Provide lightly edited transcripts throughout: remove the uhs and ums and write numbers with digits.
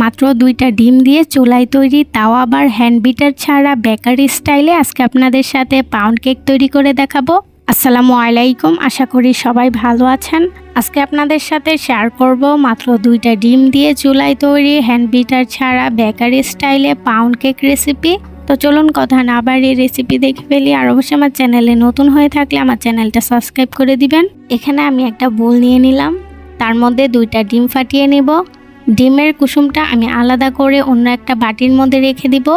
মাত্র 2টা ডিম দিয়ে চুলায় তৈরি, তাও আবার হ্যান্ড বিটার ছাড়া বেকারি স্টাইলে আজকে আপনাদের সাথে পাউন্ড কেক তৈরি করে দেখাবো। আসসালামু আলাইকুম, আশা করি সবাই ভালো আছেন। আজকে আপনাদের সাথে শেয়ার করব মাত্র 2টা ডিম দিয়ে চুলায় তৈরি হ্যান্ড বিটার ছাড়া বেকারি স্টাইলে পাউন্ড কেক রেসিপি। তো চলুন কথা না বাড়িয়ে রেসিপি দেখে ফেলি। আর অবশ্যই আমার চ্যানেলে নতুন হয়ে থাকলে আমার চ্যানেলটা সাবস্ক্রাইব করে দিবেন। এখানে আমি একটা বোল নিয়ে নিলাম, তার মধ্যে 2টা ডিম ফাটিয়ে নেব। ডিমের কুসুমটা আমি আলাদা করে অন্য একটা বাটির মধ্যে রেখে দিব।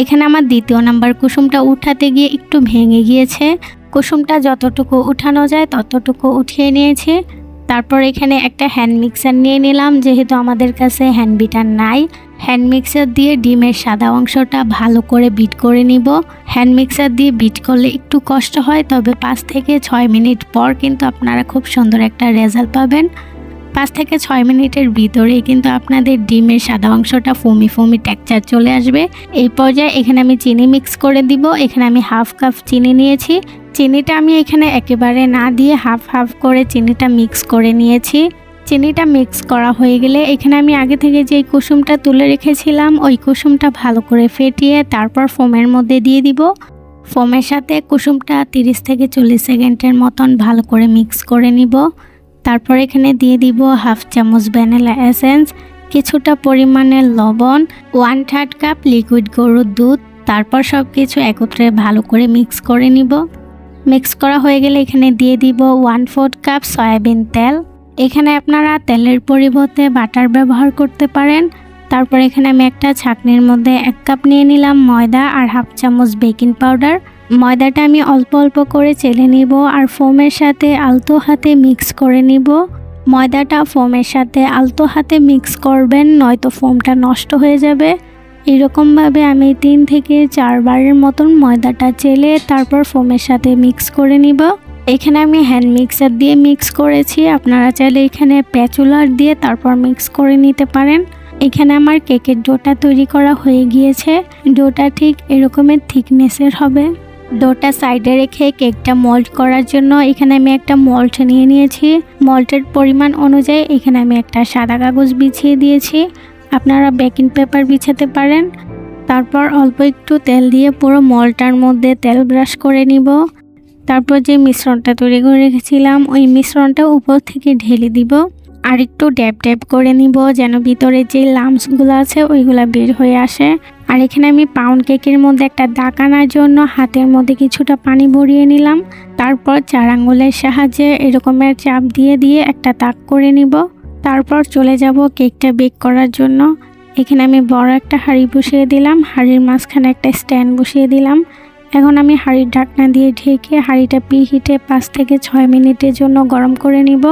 এখানে আমার দ্বিতীয় নাম্বার কুসুমটা উঠাতে গিয়ে একটু ভেঙে গিয়েছে। কুসুমটা যতটুকু উঠানো যায় ততটুকু উঠিয়ে নিয়েছি। তারপর এখানে একটা হ্যান্ড মিক্সার নিয়ে নিলাম, যেহেতু আমাদের কাছে হ্যান্ড বিটার নাই। হ্যান্ড মিক্সার দিয়ে ডিমের সাদা অংশটা ভালো করে বিট করে নিব। হ্যান্ড মিক্সার দিয়ে বিট করলে একটু কষ্ট হয়, তবে 5 থেকে 6 মিনিট পর কিন্তু আপনারা খুব সুন্দর একটা রেজাল্ট পাবেন। 5 থেকে 6 মিনিটের ভিতরেই কিন্তু আপনাদের ডিমের সাদা অংশটা ফোমি ফোমি টেক্সচার চলে আসবে। এই পর্যায়ে এখানে আমি চিনি মিক্স করে দিব। এখানে আমি হাফ কাপ চিনি নিয়েছি। চিনিটা আমি এখানে একেবারে না দিয়ে হাফ হাফ করে চিনিটা মিক্স করে নিয়েছি। চিনিটা মিক্স করা হয়ে গেলে এখানে আমি আগে থেকে যে কুসুমটা তুলে রেখেছিলাম ওই কুসুমটা ভালো করে ফেটিয়ে তারপর ফোমের মধ্যে দিয়ে দিব। ফোমের সাথে কুসুমটা 30 থেকে 40 সেকেন্ডের মতন ভালো করে মিক্স করে নিব। তারপর এখানে দিয়ে দিব হাফ চামচ ভ্যানিলা এসেন্স, কিছুটা পরিমাণে লবণ, 1/3 কাপ লিকুইড গরুর দুধ। তারপর সব কিছু একত্রে ভালো করে মিক্স করে নিব। মিক্স করা হয়ে গেলে এখানে দিয়ে দিব 1/4 কাপ সয়াবিন তেল। এখানে আপনারা তেলের পরিবর্তে বাটার ব্যবহার করতে পারেন। তারপর এখানে আমি একটা ছাঁকনির মধ্যে 1 কাপ নিয়ে নিলাম ময়দা আর হাফ চামচ বেকিং পাউডার। ময়দাটা আমি অল্প অল্প করে চেলে নিব আর ফোমের সাথে আলতো হাতে মিক্স করে নিব। ময়দাটা ফোমের সাথে আলতো হাতে মিক্স করবেন, নয়তো ফোমটা নষ্ট হয়ে যাবে। এরকমভাবে আমি 3 থেকে 4 বারের মতন ময়দাটা চেলে তারপর ফোমের সাথে মিক্স করে নিব। এখানে আমি হ্যান্ড মিক্সার দিয়ে মিক্স করেছি, আপনারা চাইলে এখানে প্যাচুলার দিয়ে তারপর মিক্স করে নিতে পারেন। এখানে আমার কেকের ডোটা তৈরি করা হয়ে গিয়েছে। ডোটা ঠিক এরকমের থিকনেসের হবে। ডোটা সাইডে রেখে কেকটা মোল্ড করার জন্য এখানে আমি একটা মোল্ড নিয়ে নিয়েছি। মোল্ডের পরিমাণ অনুযায়ী এখানে আমি একটা সাদা কাগজ বিছিয়ে দিয়েছি, আপনারা বেকিং পেপার বিছাতে পারেন। তারপর অল্প একটু তেল দিয়ে পুরো মোল্ডটার মধ্যে তেল ব্রাশ করে নিব। তারপর যে মিশ্রণটা তৈরি করে রেখেছিলাম ওই মিশ্রণটা উপর থেকে ঢেলে দিব আর একটু ড্যাব ড্যাব করে নিব, যেন ভিতরে যে লাম্পসগুলো আছে ওইগুলা বের হয়ে আসে। আর এখানে আমি পাউন্ড কেকের মধ্যে একটা দাগ আনার জন্য হাতের মধ্যে কিছুটা পানি ভরিয়ে নিলাম। তারপর 4 আঙ্গুলের সাহায্যে এরকমের চাপ দিয়ে দিয়ে একটা দাগ করে নিব। তারপর চলে যাব কেকটা বেক করার জন্য। এখানে আমি বড় একটা হাঁড়ি বসিয়ে দিলাম, হাঁড়ির মাঝখানে একটা স্ট্যান্ড বসিয়ে দিলাম। এখন আমি হাঁড়ির ঢাকনা দিয়ে ঢেকে হাঁড়িটা প্রিহিটে 5 থেকে 6 মিনিটের জন্য গরম করে নিব।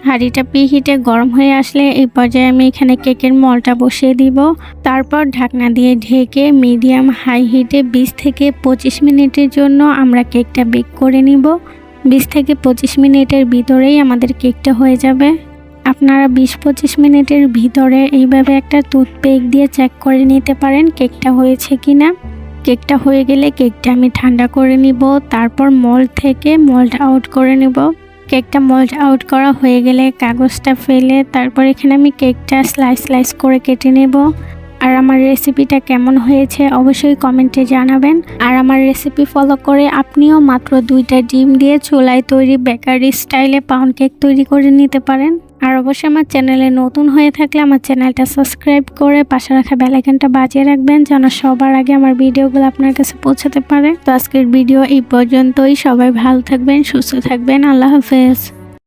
হাঁড়িটা প্রিহিটে গরম হয়ে আসলে এই পর্যায়ে আমি এখানে কেকের মলটা বসিয়ে দিব। তারপর ঢাকনা দিয়ে ঢেকে মিডিয়াম হাই হিটে 20 থেকে 25 মিনিটের জন্য আমরা কেকটা বেক করে নিব। 20 থেকে 25 মিনিটের ভিতরেই আমাদের কেকটা হয়ে যাবে। আপনারা 20-25 মিনিটের ভিতরে এইভাবে একটা টুথপিক দিয়ে চেক করে নিতে পারেন কেকটা হয়েছে কিনা। কেকটা হয়ে গেলে কেকটা আমি ঠান্ডা করে নিব। তারপর মোল্ড থেকে মোল্ড আউট করে নিব। কেকটা মোল্ড আউট করা হয়ে গেলে কাগজটা ফেলে তারপর এখানে আমি কেকটা স্লাইস স্লাইস করে কেটে নেব। আর আমার রেসিপিটা কেমন হয়েছে অবশ্যই কমেন্টে জানাবেন। আর আমার রেসিপি ফলো করে আপনিও মাত্র 2টা ডিম দিয়ে চুলায় তৈরি বেকারি স্টাইলে পাউন্ড কেক তৈরি করে নিতে পারেন। আর অবশ্যই আমার চ্যানেলে নতুন হয়ে থাকলে আমার চ্যানেলটা সাবস্ক্রাইব করে পাশে রাখা বেল আইকনটা বাজিয়ে রাখবেন, যেন সবার আগে আমার ভিডিওগুলো আপনার কাছে পৌঁছাতে পারে। তো আজকের ভিডিও এই পর্যন্তই। সবাই ভালো থাকবেন, সুস্থ থাকবেন। আল্লাহ হাফেজ।